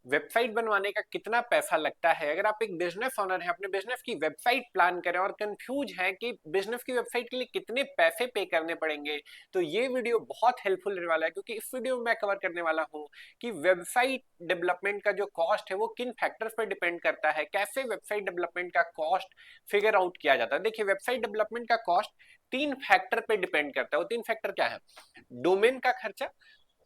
Website बनवाने का कितना पैसा लगता है। अगर आप एक बिजनेस ओनर हैं, अपने बिजनेस की वेबसाइट प्लान करें और कंफ्यूज हैं कि बिजनेस की वेबसाइट के लिए कितने पैसे पे करने पड़ेंगे, तो ये वीडियो बहुत हेल्पफुल रहने वाला है, क्योंकि इस वीडियो में मैं कवर करने वाला हूं कि वेबसाइट डेवलपमेंट का जो कॉस्ट है वो किन फैक्टर्स पर डिपेंड करता है, कैसे वेबसाइट डेवलपमेंट का कॉस्ट फिगर आउट किया जाता है। देखिए, वेबसाइट डेवलपमेंट का कॉस्ट तीन फैक्टर पे डिपेंड करता है। वो तीन फैक्टर क्या है? डोमेन का खर्चा,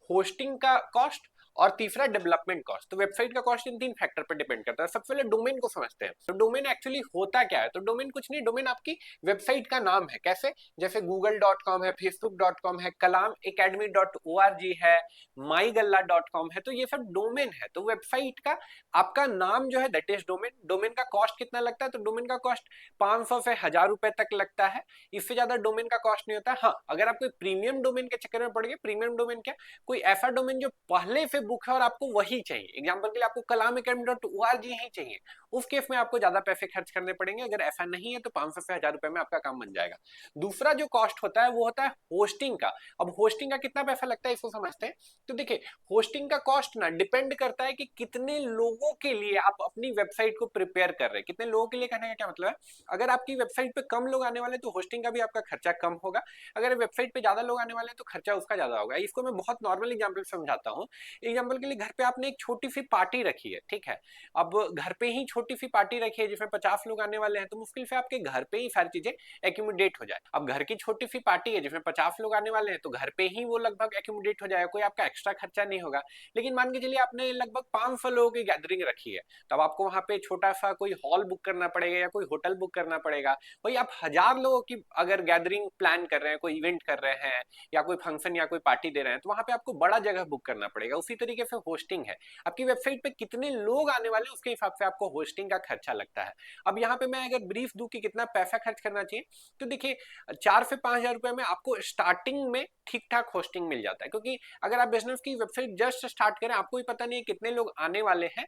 होस्टिंग का कॉस्ट और तीसरा डेवलपमेंट कॉस्ट। तो वेबसाइट का कॉस्ट इन तीन फैक्टर पर डिपेंड करता है। सबसे पहले डोमेन को समझते हैं। तो डोमेन एक्चुअली होता क्या है? तो डोमेन कुछ नहीं, डोमेन आपकी वेबसाइट का नाम है। कैसे? जैसे google.com है, facebook.com है, कलाम एकेडमी .org है, माईगल्ला.com है, तो ये सब डोमेन है। तो वेबसाइट का आपका नाम जो है दैट इज डोमेन। डोमेन का कॉस्ट कितना लगता है? तो डोमेन का कॉस्ट 500 से 1000 रुपए तक लगता है। इससे ज्यादा डोमेन का कॉस्ट नहीं होता। हाँ, अगर आप कोई प्रीमियम डोमेन के चक्कर में पड़ गए, प्रीमियम डोमेन क्या, कोई ऐसा डोमेन जो पहले से बुक है और आपको वही चाहिए, एग्जांपल के लिए आपको कलाम academy.org ही चाहिए, उस केस में आपको ज्यादा पैसे खर्च करने पड़ेंगे। अगर ऐसा नहीं है तो 500 से 1000 रुपए में आपका काम बन जाएगा। दूसरा जो कॉस्ट होता है वो होता है होस्टिंग का। अब होस्टिंग का कितना पैसा लगता है इसको समझते हैं। तो देखिए, होस्टिंग का कॉस्ट ना डिपेंड करता है कि कितने लोगों के लिए आप अपनी वेबसाइट को प्रिपेयर कर रहे हैं। कितने लोगों के लिए कहने का क्या मतलब है? अगर आपकी वेबसाइट पे कम लोग आने वाले तो होस्टिंग का भी आपका खर्चा कम होगा। अगर वेबसाइट पे ज्यादा लोग आने वाले हैं तो खर्चा उसका ज्यादा होगा। इसको मैं बहुत नॉर्मल एग्जांपल समझाता हूँ। एग्जांपल के लिए, घर पे आपने एक छोटी सी पार्टी रखी है, ठीक है। अब घर पे ही छोटी सी पार्टी रखी है जिसमें 50 लोग आने वाले हैं, तो मुश्किल से आपके घर पे ही सारी चीजें एक्यूमुलेट हो जाए। अब घर की छोटी सी पार्टी है जिसमें 50 लोग आने वाले हैं, तो घर पे ही वो लगभग एक्यूमुलेट हो जाएगा, कोई आपका एक्स्ट्रा खर्चा नहीं होगा। लेकिन मान के चलिए आपने लगभग 500 लोगों की गैदरिंग रखी है, तब आपको वहां पे छोटा सा कोई हॉल बुक करना पड़ेगा या कोई होटल बुक करना पड़ेगा। वही आप 1000 लोगों की अगर गैदरिंग प्लान कर रहे हैं, कोई इवेंट कर रहे हैं या कोई फंक्शन या कोई पार्टी दे रहे हैं, तो वहां पे आपको बड़ा जगह बुक करना पड़ेगा। उसी तरीके से होस्टिंग है, आपकी वेबसाइट पे कितने लोग आने वाले हैं उसके हिसाब से आपको होस्टिंग का खर्चा लगता है। अब यहाँ पे मैं अगर ब्रीफ दूं कि कितना पैसा खर्च करना चाहिए, तो देखिए, 4 से 5 हजार रुपए में आपको स्टार्टिंग में ठीक ठाक होस्टिंग मिल जाता है। क्योंकि अगर आप बिजनेस की वेबसाइट जस्ट स्टार्ट करें, आपको भी पता नहीं है कितने लोग आने वाले हैं,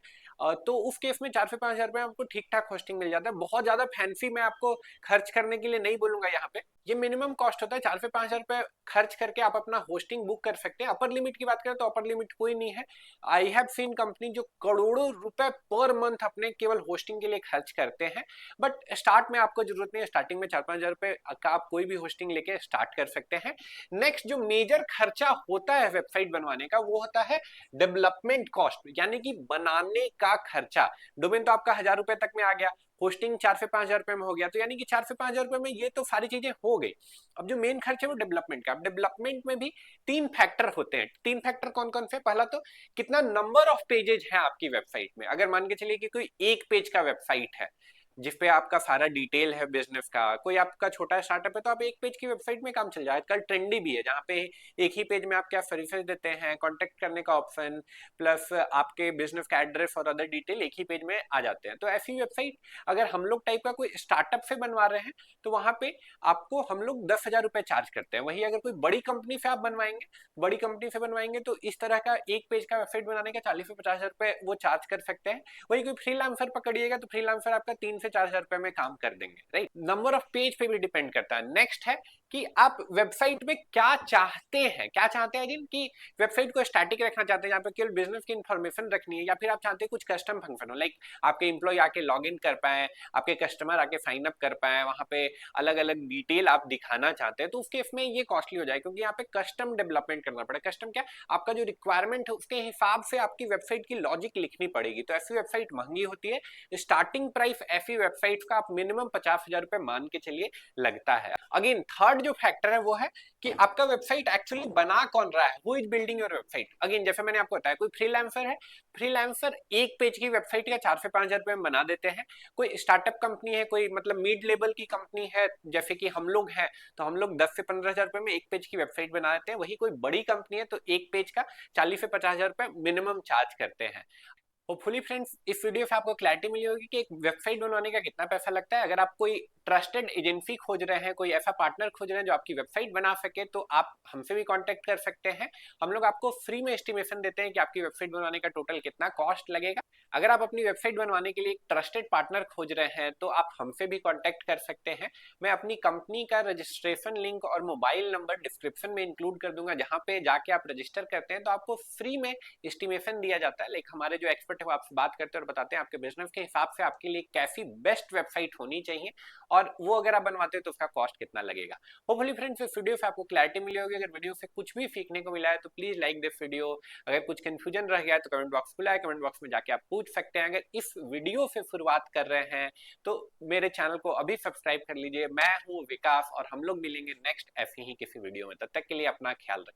तो उस केस में 4 से 5 हजार रुपए आपको ठीक ठाक होस्टिंग मिल जाता है। बहुत ज्यादा फैंसी मैं आपको खर्च करने के लिए नहीं बोलूंगा यहाँ पे। ये मिनिमम कॉस्ट होता है, 4 से 5 हजार रुपए खर्च करके आप अपना होस्टिंग बुक कर सकते हैं। अपर लिमिट की बात करें तो अपर लिमिट कोई नहीं है। आई हैव सीन कंपनी जो करोड़ों रुपए पर मंथ अपने केवल होस्टिंग के लिए खर्च करते हैं। बट स्टार्ट में आपको जरूरत नहीं है, स्टार्टिंग में 4-5 हजार रुपए का आप कोई भी होस्टिंग लेके स्टार्ट कर सकते हैं। नेक्स्ट जो मेजर खर्चा होता है वेबसाइट बनवाने का, वो होता है डेवलपमेंट कॉस्ट, यानी कि बनाने का खर्चा। डोमेन तो आपका 1000 रुपए तक में आ गया, होस्टिंग 4 से 5 हजार रुपए में हो गया, तो यानी कि 4 से 5 हजार रुपए में ये तो सारी चीजें हो गई। अब जो मेन खर्च है वो डेवलपमेंट का। अब डेवलपमेंट में भी तीन फैक्टर होते हैं। तीन फैक्टर कौन कौन से? पहला तो कितना नंबर ऑफ पेजेज है आपकी वेबसाइट में। अगर मान के चलिए कि कोई एक पेज का वेबसाइट है जिसपे आपका सारा डिटेल है बिजनेस का, कोई आपका छोटा स्टार्टअप है, तो आप एक पेज की वेबसाइट में काम चल जाए। आजकल ट्रेंडी भी है जहाँ पे एक ही पेज में आप क्या सर्विसेज देते हैं, कॉन्टेक्ट करने का ऑप्शन प्लस आपके बिजनेस का एड्रेस और अदर डिटेल एक ही पेज में आ जाते हैं। तो ऐसी वेबसाइट अगर हम लोग टाइप का कोई स्टार्टअप से बनवा रहे हैं तो वहां पे आपको हम लोग 10,000 रुपए चार्ज करते हैं। वही अगर कोई बड़ी कंपनी से आप बनवाएंगे, बड़ी कंपनी से बनवाएंगे तो इस तरह का एक पेज का वेबसाइट बनाने का 40 से 50 हजार रुपए वो चार्ज कर सकते हैं। वही कोई फ्रीलांसर पकड़िएगा तो फ्रीलांसर आपका 3 से 4 हजार रुपए में काम कर देंगे, राइट। नंबर ऑफ पेज पे भी डिपेंड करता है। नेक्स्ट है कि आप वेबसाइट में क्या चाहते हैं। क्या चाहते हैं जिन की वेबसाइट को स्टैटिक रखना चाहते हैं, यहाँ पे केवल बिजनेस की इंफॉर्मेशन रखनी है, या फिर आप चाहते हैं कुछ कस्टम फंक्शन हो, लाइक आपके एम्प्लॉय आके लॉग इन कर पाए, आपके कस्टमर आके साइन अप कर पाए, वहां पे अलग अलग डिटेल आप दिखाना चाहते हैं, तो उस केस में ये कॉस्टली हो जाए, क्योंकि यहाँ पे कस्टम डेवलपमेंट करना पड़ेगा। कस्टम क्या? आपका जो रिक्वायरमेंट है उसके हिसाब से आपकी वेबसाइट की लॉजिक लिखनी पड़ेगी। तो ऐसी वेबसाइट महंगी होती है। स्टार्टिंग प्राइस ऐसी वेबसाइट का आप मिनिमम 50,000 रुपए मान के चलिए लगता है। अगेन थर्ड जो फैक्टर है वो है कि आपका वेबसाइट एक्चुअली बना कौन रहा है, who is building your website. Again जैसे मैंने आपको बताया, कोई फ्रीलांसर है, फ्रीलांसर एक पेज की वेबसाइट का 4 से 5 हजार रुपए में बना देते हैं। कोई स्टार्टअप कंपनी है, कोई मतलब मिड लेवल की कंपनी है जैसे कि हम लोग हैं, तो हम लोग 10 से 15 हजार रुपए में एक पेज की वेबसाइट बना देते हैं। वही कोई बड़ी कंपनी है तो एक पेज का 40 से 50 हजार रुपए मिनिमम चार्ज करते हैं। होपफुली फ्रेंड्स, इस वीडियो से आपको क्लैरिटी मिली होगी कि एक वेबसाइट बनवाने का कितना पैसा लगता है। अगर आप कोई ट्रस्टेड एजेंसी खोज रहे हैं, कोई ऐसा पार्टनर खोज रहे हैं जो आपकी वेबसाइट बना सके, तो आप हमसे भी कांटेक्ट कर सकते हैं। हम लोग आपको फ्री में एस्टिमेशन देते हैं कि आपकी वेबसाइट बनवाने का टोटल कितना कॉस्ट लगेगा। अगर आप अपनी वेबसाइट बनवाने के लिए एक ट्रस्टेड पार्टनर खोज रहे हैं तो आप हमसे भी कांटेक्ट कर सकते हैं। मैं अपनी कंपनी का रजिस्ट्रेशन लिंक और मोबाइल नंबर डिस्क्रिप्शन में इंक्लूड कर दूंगा, जहां पे जाके आप रजिस्टर करते हैं तो आपको फ्री में एस्टिमेशन दिया जाता है। लाइक हमारे जो एक्सपर्ट एक्सपर्ट है वो आपसे बात करते हैं और बताते हैं आपके बिजनेस के हिसाब से आपके लिए कैसी बेस्ट वेबसाइट होनी चाहिए और वो अगर आप बनवाते हैं तो उसका कॉस्ट कितना लगेगा। होपफुली फ्रेंड्स इस वीडियो से आपको क्लैरिटी मिली होगी। अगर वीडियो से कुछ भी सीखने को मिला है तो प्लीज लाइक दिस वीडियो। अगर कुछ कंफ्यूजन रह गया है तो कमेंट बॉक्स खुला है, कमेंट बॉक्स में जाके आप पूछ सकते हैं। अगर इस वीडियो से शुरुआत कर रहे हैं तो मेरे चैनल को अभी सब्सक्राइब कर लीजिए। मैं हूं विकास और हम लोग मिलेंगे नेक्स्ट ऐसे ही किसी वीडियो में। तब तक के लिए अपना ख्याल रखिए।